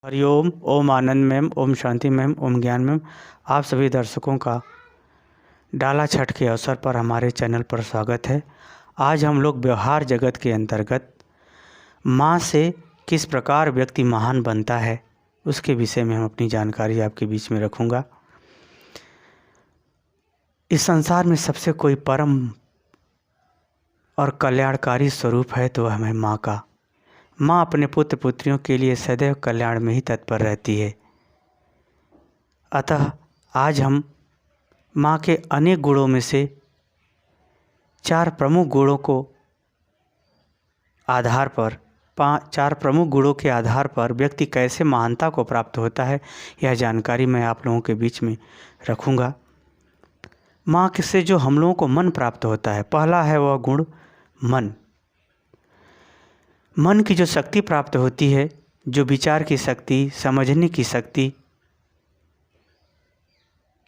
हरिओम। ओम आनंद ma'am, Om Shanti ma'am, ओम ज्ञान ma'am. आप सभी दर्शकों का डाला छठ के अवसर पर हमारे चैनल पर स्वागत है। आज हम लोग व्यवहार जगत के अंतर्गत माँ से किस प्रकार व्यक्ति महान बनता है उसके विषय में हम अपनी जानकारी आपके बीच में रखूँगा। इस संसार में सबसे कोई परम और कल्याणकारी स्वरूप है तो वह है माँ का। माँ अपने पुत्र पुत्रियों के लिए सदैव कल्याण में ही तत्पर रहती है। अतः आज हम माँ के अनेक गुणों में से 4 प्रमुख गुणों को आधार पर 4 प्रमुख गुणों के आधार पर व्यक्ति कैसे महानता को प्राप्त होता है, यह जानकारी मैं आप लोगों के बीच में रखूँगा। माँ से जो हम लोगों को मन प्राप्त होता है, पहला है वह गुण मन। मन की जो शक्ति प्राप्त होती है, जो विचार की शक्ति, समझने की शक्ति,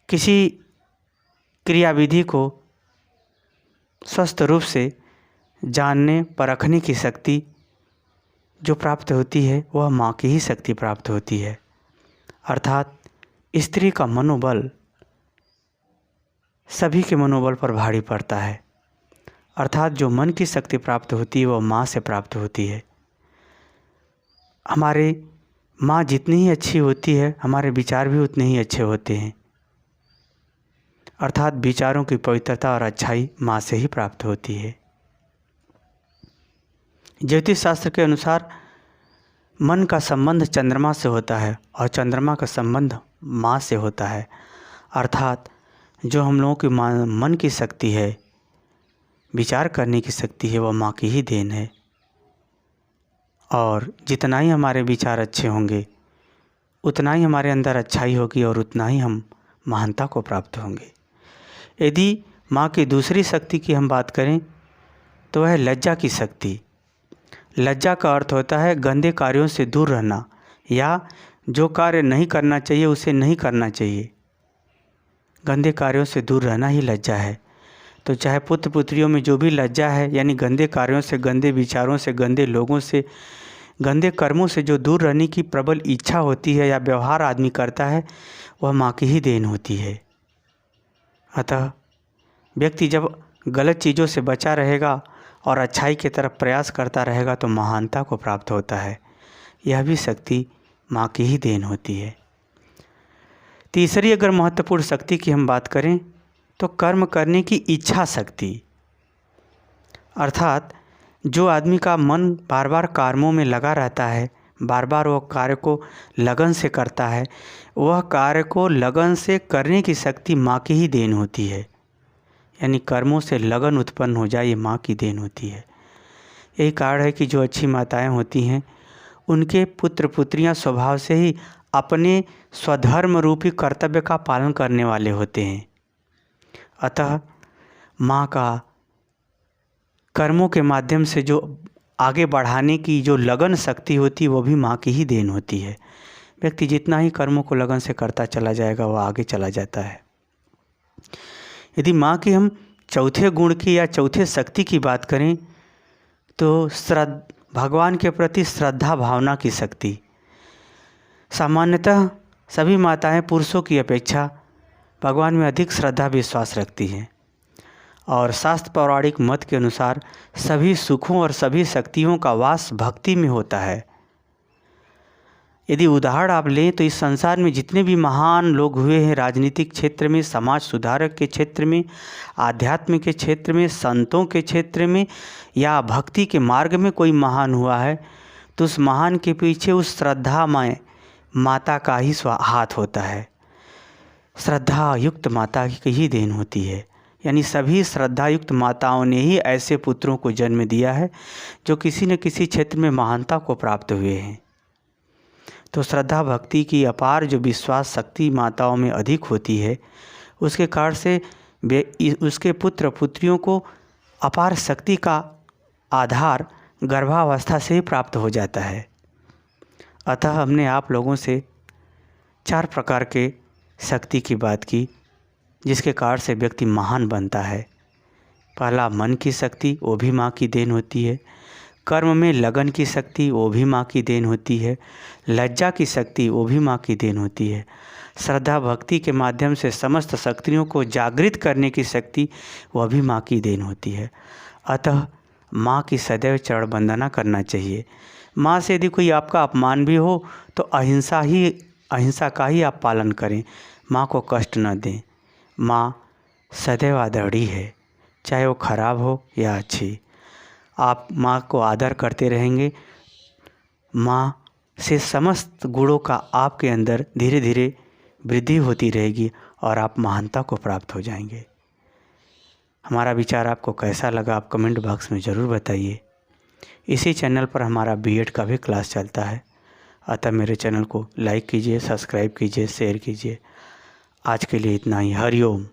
किसी क्रियाविधि को स्वस्थ रूप से जानने परखने की शक्ति जो प्राप्त होती है वह माँ की ही शक्ति प्राप्त होती है। अर्थात स्त्री का मनोबल सभी के मनोबल पर भारी पड़ता है। अर्थात जो मन की शक्ति प्राप्त होती है वह माँ से प्राप्त होती है। हमारे माँ जितनी ही अच्छी होती है, हमारे विचार भी उतने ही अच्छे होते हैं। अर्थात विचारों की पवित्रता और अच्छाई माँ से ही प्राप्त होती है। ज्योतिष शास्त्र के अनुसार मन का संबंध चंद्रमा से होता है और चंद्रमा का संबंध माँ से होता है। अर्थात जो हम लोगों की मन की शक्ति है, विचार करने की शक्ति है, वह माँ की ही देन है। और जितना ही हमारे विचार अच्छे होंगे उतना ही हमारे अंदर अच्छाई होगी और उतना ही हम महानता को प्राप्त होंगे। यदि माँ की दूसरी शक्ति की हम बात करें तो वह लज्जा की शक्ति। लज्जा का अर्थ होता है गंदे कार्यों से दूर रहना, या जो कार्य नहीं करना चाहिए उसे नहीं करना चाहिए। गंदे कार्यों से दूर रहना ही लज्जा है। तो चाहे पुत्र पुत्रियों में जो भी लज्जा है, यानी गंदे कार्यों से, गंदे विचारों से, गंदे लोगों से, गंदे कर्मों से जो दूर रहने की प्रबल इच्छा होती है या व्यवहार आदमी करता है, वह माँ की ही देन होती है। अतः व्यक्ति जब गलत चीज़ों से बचा रहेगा और अच्छाई की तरफ प्रयास करता रहेगा तो महानता को प्राप्त होता है। यह भी शक्ति माँ की ही देन होती है। तीसरी अगर महत्वपूर्ण शक्ति की हम बात करें तो कर्म करने की इच्छा शक्ति। अर्थात जो आदमी का मन बार बार कर्मों में लगा रहता है, बार बार वह कार्य को लगन से करता है, वह कार्य को लगन से करने की शक्ति माँ की ही देन होती है। यानी कर्मों से लगन उत्पन्न हो जाए, ये माँ की देन होती है। यही कारण है कि जो अच्छी माताएं होती हैं उनके पुत्र पुत्रियां स्वभाव से ही अपने स्वधर्म रूपी कर्तव्य का पालन करने वाले होते हैं। अतः माँ का कर्मों के माध्यम से जो आगे बढ़ाने की जो लगन शक्ति होती है वो भी माँ की ही देन होती है। व्यक्ति जितना ही कर्मों को लगन से करता चला जाएगा वह आगे चला जाता है। यदि माँ की हम चौथे गुण की या चौथे शक्ति की बात करें तो भगवान के प्रति श्रद्धा भावना की शक्ति। सामान्यतः सभी माताएं पुरुषों की अपेक्षा भगवान में अधिक श्रद्धा विश्वास रखती हैं और शास्त्र पौराणिक मत के अनुसार सभी सुखों और सभी शक्तियों का वास भक्ति में होता है। यदि उदाहरण आप लें तो इस संसार में जितने भी महान लोग हुए हैं, राजनीतिक क्षेत्र में, समाज सुधारक के क्षेत्र में, आध्यात्म के क्षेत्र में, संतों के क्षेत्र में या भक्ति के मार्ग में कोई महान हुआ है तो उस महान के पीछे उस श्रद्धामय माता का ही हाथ होता है। श्रद्धा युक्त माता की ही देन होती है। यानी सभी श्रद्धायुक्त माताओं ने ही ऐसे पुत्रों को जन्म दिया है जो किसी न किसी क्षेत्र में महानता को प्राप्त हुए हैं। तो श्रद्धा भक्ति की अपार जो विश्वास शक्ति माताओं में अधिक होती है, उसके कारण से उसके पुत्र पुत्रियों को अपार शक्ति का आधार गर्भावस्था से ही प्राप्त हो जाता है। अतः हमने आप लोगों से 4 प्रकार के शक्ति की बात की जिसके कारण से व्यक्ति महान बनता है। पहला मन की शक्ति, वो भी माँ की देन होती है। कर्म में लगन की शक्ति वो भी माँ की देन होती है। लज्जा की शक्ति वो भी माँ की देन होती है। श्रद्धा भक्ति के माध्यम से समस्त शक्तियों को जागृत करने की शक्ति वह भी माँ की देन होती है। अतः माँ की सदैव चरण वंदना करना चाहिए। माँ से यदि कोई आपका अपमान भी हो तो अहिंसा का ही आप पालन करें। माँ को कष्ट न दें। माँ सदैव आदरणीय है, चाहे वो खराब हो या अच्छी। आप माँ को आदर करते रहेंगे, माँ से समस्त गुणों का आपके अंदर धीरे धीरे वृद्धि होती रहेगी और आप महानता को प्राप्त हो जाएंगे। हमारा विचार आपको कैसा लगा आप कमेंट बॉक्स में ज़रूर बताइए। इसी चैनल पर हमारा बीएड का भी क्लास चलता है, अतः मेरे चैनल को लाइक कीजिए, सब्सक्राइब कीजिए, शेयर कीजिए। आज के लिए इतना ही। हरिओम।